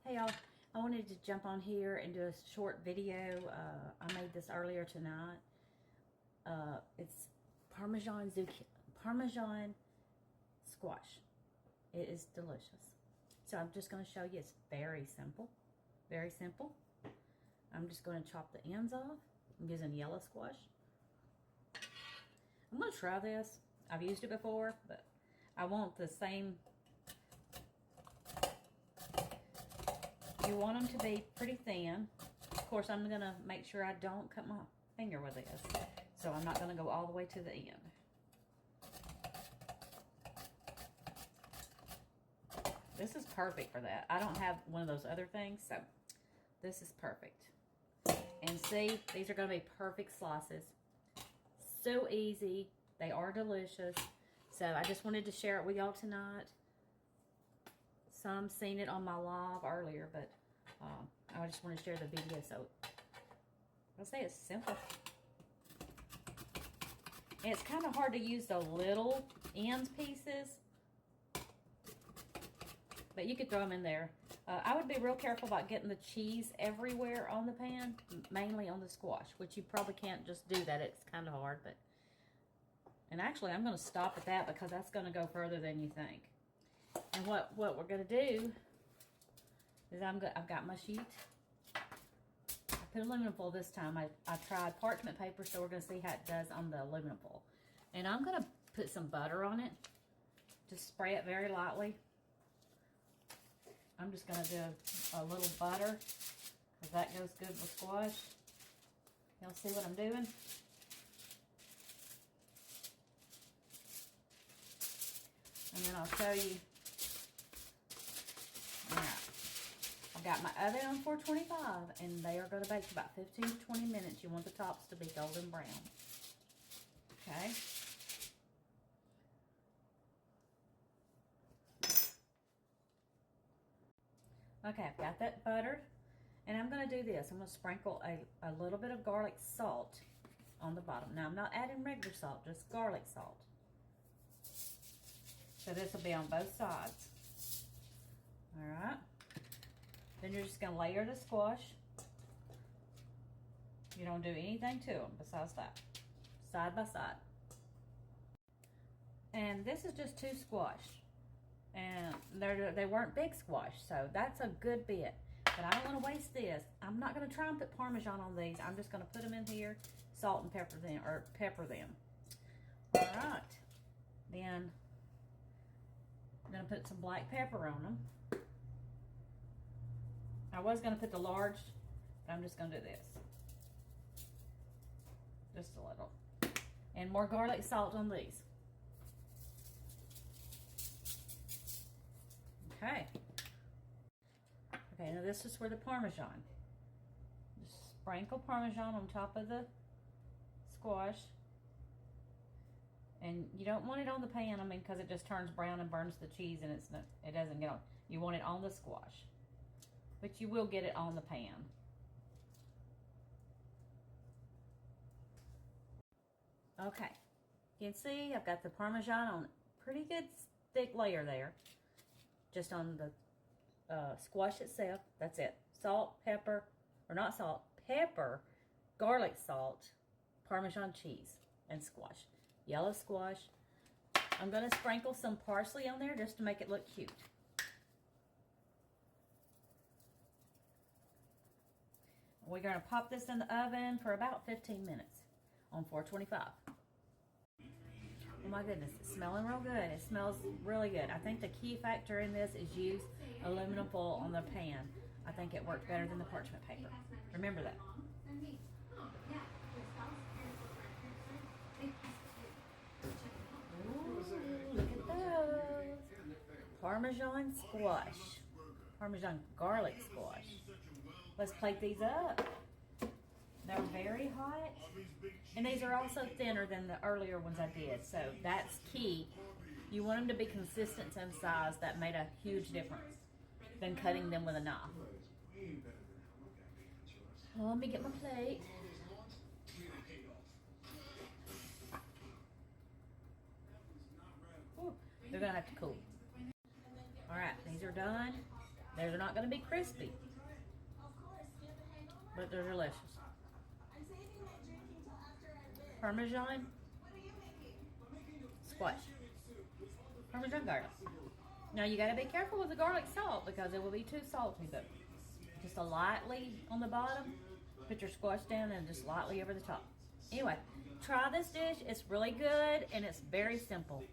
Hey y'all, I wanted to jump on here and do a short video. I made this earlier tonight. It's Parmesan squash. It is delicious. So I'm just going to show you. It's very simple. Very simple. I'm just going to chop the ends off. I'm using yellow squash. I'm going to try this. I've used it before, but I want the same. You want them to be pretty thin. Of course, I'm going to make sure I don't cut my finger with this. So I'm not going to go all the way to the end. This is perfect for that. I don't have one of those other things, so this is perfect. And see, these are going to be perfect slices. So easy. They are delicious. So I just wanted to share it with y'all tonight. Some seen it on my live earlier, but I just want to share the video. So I'll say it's simple. And it's kind of hard to use the little end pieces, but you could throw them in there. I would be real careful about getting the cheese everywhere on the pan, mainly on the squash, which you probably can't just do that. It's kind of hard, but. And actually, I'm going to stop at that because that's going to go further than you think. And what we're going to do is I've got my sheet. I put aluminum foil this time. I tried parchment paper, so we're going to see how it does on the aluminum foil. And I'm going to put some butter on it. Just spray it very lightly. I'm just going to do a little butter because that goes good with squash. Y'all see what I'm doing? And then I'll show you. Alright. I've got my oven on 425, and they are going to bake for about 15 to 20 minutes. You want the tops to be golden brown. Okay. Okay, I've got that buttered. And I'm going to do this. I'm going to sprinkle a little bit of garlic salt on the bottom. Now, I'm not adding regular salt, just garlic salt. So this will be on both sides. All right. Then you're just going to layer the squash. You don't do anything to them besides that. Side by side. And this is just 2 squash. And they weren't big squash, so that's a good bit. But I don't want to waste this. I'm not going to try and put Parmesan on these. I'm just going to put them in here, salt and pepper them. All right. Then I'm going to put some black pepper on them. I was going to put the large, but I'm just going to do this. Just a little. And more garlic salt on these. Okay. Okay, now this is for the Parmesan. Just sprinkle Parmesan on top of the squash. And you don't want it on the pan, I mean, because it just turns brown and burns the cheese, and it doesn't get on. You want it on the squash, but you will get it on the pan. Okay, you can see I've got the Parmesan on a pretty good thick layer there, just on the squash itself. That's it. Salt, pepper, or not salt, pepper, garlic salt, Parmesan cheese, and squash. Yellow squash. I'm going to sprinkle some parsley on there just to make it look cute. We're going to pop this in the oven for about 15 minutes on 425. Oh my goodness, it's smelling real good. It smells really good. I think the key factor in this is use aluminum foil on the pan. I think it worked better than the parchment paper. Remember that. Ooh, look at those. Parmesan squash. Parmesan garlic squash. Let's plate these up. They're very hot. And these are also thinner than the earlier ones I did. So that's key. You want them to be consistent in size. That made a huge difference than cutting them with a knife. Well, let me get my plate. Ooh, they're going to have to cool. All right, these are done. They're not going to be crispy, but they're delicious. Parmesan Squash. Parmesan garlic. Now you got to be careful with the garlic salt because it will be too salty, but just a lightly on the bottom. Put your squash down and just lightly over the top. Anyway, try this dish. It's really good and it's very simple.